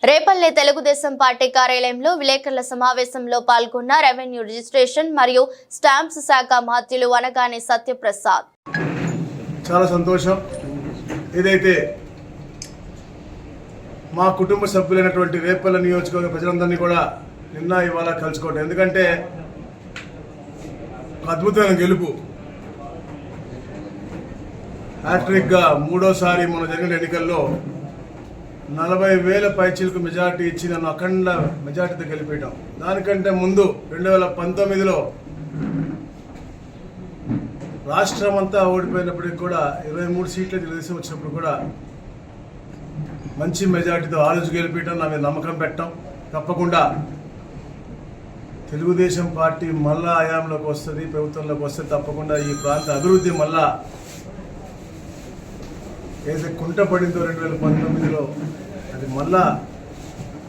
Repalle Telugu Desam party కార్యాలయంలో విలేకరుల సమావేశంలో పాల్గొన్న రెవెన్యూ రిజిస్ట్రేషన్ మరియు స్టాంప్స్ శాఖ మంత్రులు వనగాని సత్యప్రసాద్. చాలా సంతోషం. ఏదైతే మా కుటుంబ సభ్యులైనటువంటి రేపల్లె నియోజకవర్గ ప్రజలందరినీ కూడా నిన్న ఇవాళ కలుసుకోవడం, ఎందుకంటే అద్భుతమైన గెలుపు, హ్యాట్రిక్గా మూడోసారి మన జరిగిన ఎన్నికల్లో 40,000 పైచీలకు మెజార్టీ ఇచ్చి నన్ను అఖండ మెజార్టీతో గెలిపేయటం. దానికంటే ముందు 2019లో రాష్ట్రం అంతా ఓడిపోయినప్పటికీ కూడా 23 సీట్లు తెలుగుదేశం వచ్చినప్పుడు కూడా మంచి మెజార్టీతో ఆ రోజు గెలిపేయటం, నా మీద నమ్మకం పెట్టడం. తప్పకుండా తెలుగుదేశం పార్టీ మళ్ళా హయాంలోకి వస్తుంది, ప్రభుత్వంలోకి వస్తే తప్పకుండా ఈ ప్రాంత అభివృద్ధి మళ్ళా ఏదైతే కుంటపడిందో 2019లో అది మళ్ళా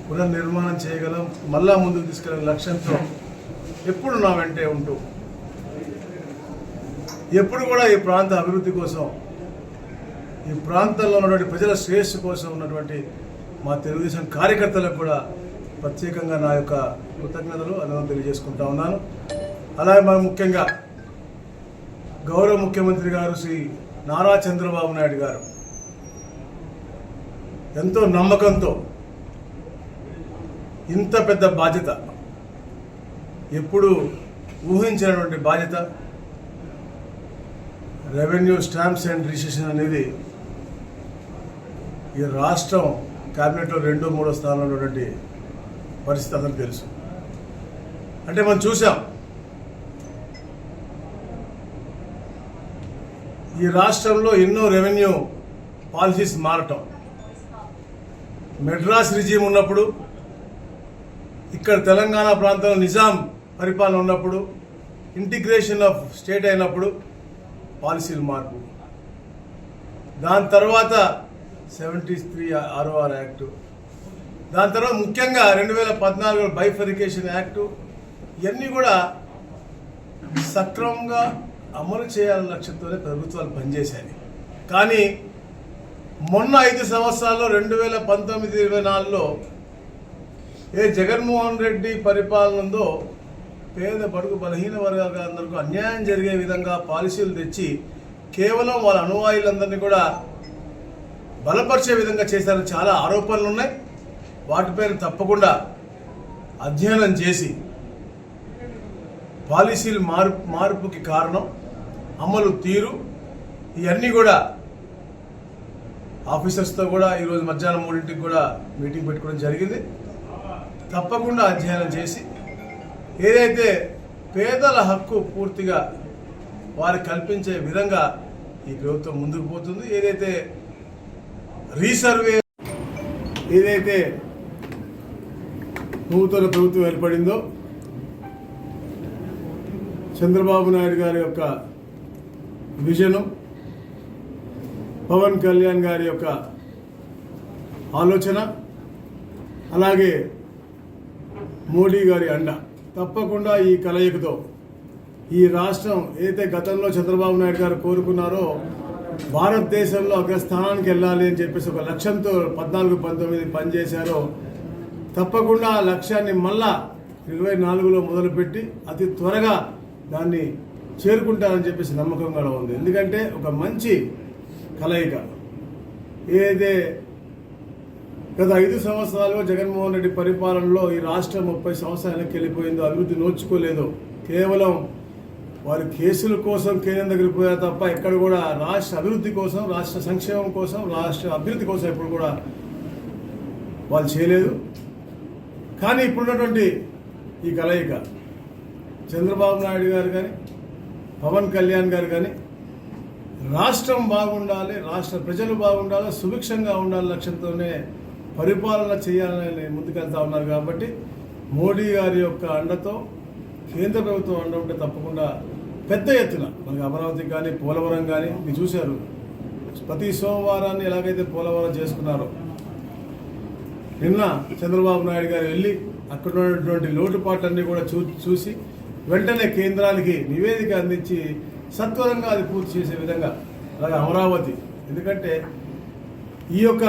పునర్నిర్మాణం చేయగలం, మళ్ళా ముందుకు తీసుకెళ్ళే లక్ష్యంతో ఎప్పుడు నా వెంటే ఉంటూ ఎప్పుడు కూడా ఈ ప్రాంత అభివృద్ధి కోసం, ఈ ప్రాంతంలో ఉన్నటువంటి ప్రజల శ్రేయస్సు కోసం ఉన్నటువంటి మా తెలుగుదేశం కార్యకర్తలకు కూడా ప్రత్యేకంగా నా యొక్క కృతజ్ఞతలు అభినందనలు తెలియజేసుకుంటా ఉన్నాను. అలాగే మనం ముఖ్యంగా గౌరవ ముఖ్యమంత్రి గారు శ్రీ నారా చంద్రబాబు నాయుడు గారు ఎంతో నమ్మకంతో ఇంత పెద్ద బాధ్యత, ఎప్పుడు ఊహించినటువంటి బాధ్యత, రెవెన్యూ స్టాంప్స్ అండ్ రిజిస్ట్రేషన్ అనేది ఈ రాష్ట్రం క్యాబినెట్లో 2, 3 స్థానంలో ఉన్నటువంటి పరిస్థితి అందరికీ తెలుసు. అంటే మనం చూసాం, ఈ రాష్ట్రంలో ఎన్నో రెవెన్యూ పాలసీస్ మారటం. మెడ్రాస్ రిజీమ్ ఉన్నప్పుడు, ఇక్కడ తెలంగాణ ప్రాంతంలో నిజాం పరిపాలన ఉన్నప్పుడు, ఇంటిగ్రేషన్ ఆఫ్ స్టేట్ అయినప్పుడు పాలసీలు మార్పు. దాని తర్వాత 73 ROR యాక్టు, దాని తర్వాత ముఖ్యంగా 2014 బైఫరికేషన్ యాక్టు, ఇవన్నీ కూడా సక్రమంగా అమలు చేయాలనే లక్ష్యంతోనే ప్రభుత్వాలు పనిచేశాయి. కానీ మొన్న 5 సంవత్సరాల్లో 2019-24లో ఏ జగన్మోహన్ రెడ్డి పరిపాలన ఉందో పేద బడుగు బలహీన వర్గాలందరికీ అన్యాయం జరిగే విధంగా పాలసీలు తెచ్చి కేవలం వాళ్ళ అనువాయులందరినీ కూడా బలపరిచే విధంగా చేశారని చాలా ఆరోపణలు ఉన్నాయి. వాటిపైన తప్పకుండా అధ్యయనం చేసి పాలసీలు మార్పుకి కారణం, అమలు తీరు, ఇవన్నీ కూడా ఆఫీసర్స్తో కూడా ఈరోజు మధ్యాహ్నం 3ంటికి కూడా మీటింగ్ పెట్టుకోవడం జరిగింది. తప్పకుండా అధ్యయనం చేసి ఏదైతే పేదల హక్కు పూర్తిగా వారికి కల్పించే విధంగా ఈ ప్రభుత్వం ముందుకు పోతుంది. ఏదైతే రీసర్వే, ఏదైతే నూతన ప్రభుత్వం ఏర్పడిందో, చంద్రబాబు నాయుడు గారి యొక్క విజను, పవన్ కళ్యాణ్ గారి యొక్క ఆలోచన, అలాగే మోడీ గారి అండ, తప్పకుండా ఈ కలయికతో ఈ రాష్ట్రం ఏదైతే గతంలో చంద్రబాబు నాయుడు గారు కోరుకున్నారో భారతదేశంలో అగ్రస్థానానికి వెళ్ళాలి అని చెప్పేసి ఒక లక్ష్యంతో 14-19 పనిచేశారో, తప్పకుండా ఆ లక్ష్యాన్ని మళ్ళా 24లో మొదలుపెట్టి అతి త్వరగా దాన్ని చేరుకుంటారని చెప్పేసి నమ్మకం కూడా ఉంది. ఎందుకంటే ఒక మంచి కలయిక, ఏదైతే గత 5 సంవత్సరాలుగా జగన్మోహన్ రెడ్డి పరిపాలనలో ఈ రాష్ట్రం 30 సంవత్సరాలకు వెళ్ళిపోయిందో, అభివృద్ధి నోచుకోలేదో, కేవలం వారి కేసుల కోసం కేంద్రం దగ్గరికి పోయారు తప్ప ఎక్కడ కూడా రాష్ట్ర అభివృద్ధి కోసం, రాష్ట్ర సంక్షేమం కోసం, రాష్ట్ర అభివృద్ధి కోసం ఎప్పుడు కూడా వాళ్ళు చేయలేదు. కానీ ఇప్పుడున్నటువంటి ఈ కలయిక, చంద్రబాబు నాయుడు గారు కానీ పవన్ కళ్యాణ్ గారు కానీ రాష్ట్రం బాగుండాలి, రాష్ట్ర ప్రజలు బాగుండాలి, సుభిక్షంగా ఉండాలి లక్ష్యంతోనే పరిపాలన చేయాలని ముందుకెళ్తా ఉన్నారు. కాబట్టి మోడీ గారి యొక్క అండతో, కేంద్ర ప్రభుత్వం అండ ఉంటే తప్పకుండా పెద్ద ఎత్తున మనకి అమరావతి కానీ పోలవరం కానీ మీరు చూశారు. ప్రతి సోమవారాన్ని ఎలాగైతే పోలవరం చేసుకున్నారో, నిన్న చంద్రబాబు నాయుడు గారు వెళ్ళి అక్కడ ఉన్నటువంటి లోటుపాట్లన్నీ కూడా చూసి వెంటనే కేంద్రానికి నివేదిక అందించి సత్వరంగా అది పూర్తి చేసే విధంగా, అలాగే అమరావతి, ఎందుకంటే ఈ యొక్క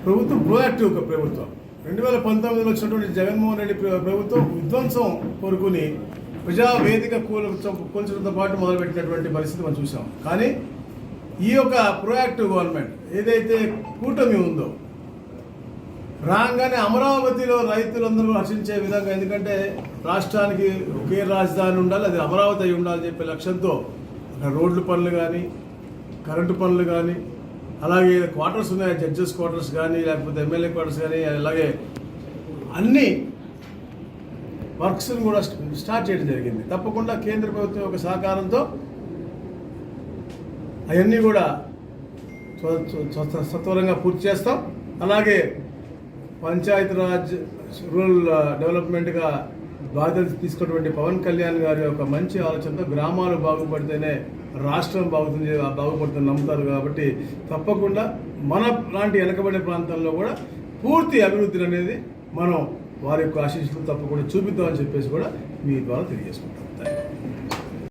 ప్రభుత్వం ప్రోయాక్టివ్ ప్రభుత్వం. 2019లో వచ్చినటువంటి జగన్మోహన్ రెడ్డి ప్రభుత్వం విధ్వంసం కోరుకుని ప్రజావేదిక కూల్చడంతో పాటు మొదలుపెట్టినటువంటి పరిస్థితి మనం చూసాం. కానీ ఈ యొక్క ప్రోయాక్టివ్ గవర్నమెంట్ ఏదైతే కూటమి ఉందో రాగానే అమరావతిలో రైతులందరూ హర్షించే విధంగా, ఎందుకంటే రాష్ట్రానికి ఒకే రాజధాని ఉండాలి, అది అమరావతి అయి ఉండాలని చెప్పే లక్ష్యంతో అక్కడ రోడ్ల పనులు కానీ కరెంటు పనులు కానీ అలాగే క్వార్టర్స్ ఉన్నాయి, జడ్జెస్ క్వార్టర్స్ కానీ లేకపోతే ఎమ్మెల్యే క్వార్టర్స్ కానీ అలాగే అన్ని వర్క్స్ని కూడా స్టార్ట్ చేయడం జరిగింది. తప్పకుండా కేంద్ర ప్రభుత్వం యొక్క సహకారంతో అవన్నీ కూడా సత్వరంగా పూర్తి చేస్తాం. అలాగే పంచాయతీరాజ్ రూరల్ డెవలప్మెంట్గా బాధ్యత తీసుకున్నటువంటి పవన్ కళ్యాణ్ గారి యొక్క మంచి ఆలోచనతో గ్రామాలు బాగుపడితేనే రాష్ట్రం బాగుపడుతుంది నమ్ముతారు. కాబట్టి తప్పకుండా మన లాంటి వెనకబడిన ప్రాంతాల్లో కూడా పూర్తి అభివృద్ధి అనేది మనం వారి యొక్క ఆశీస్సులు తప్పకుండా చూపిద్దామని చెప్పేసి కూడా మీ ద్వారా తెలియజేసుకుంటాం. Thank you.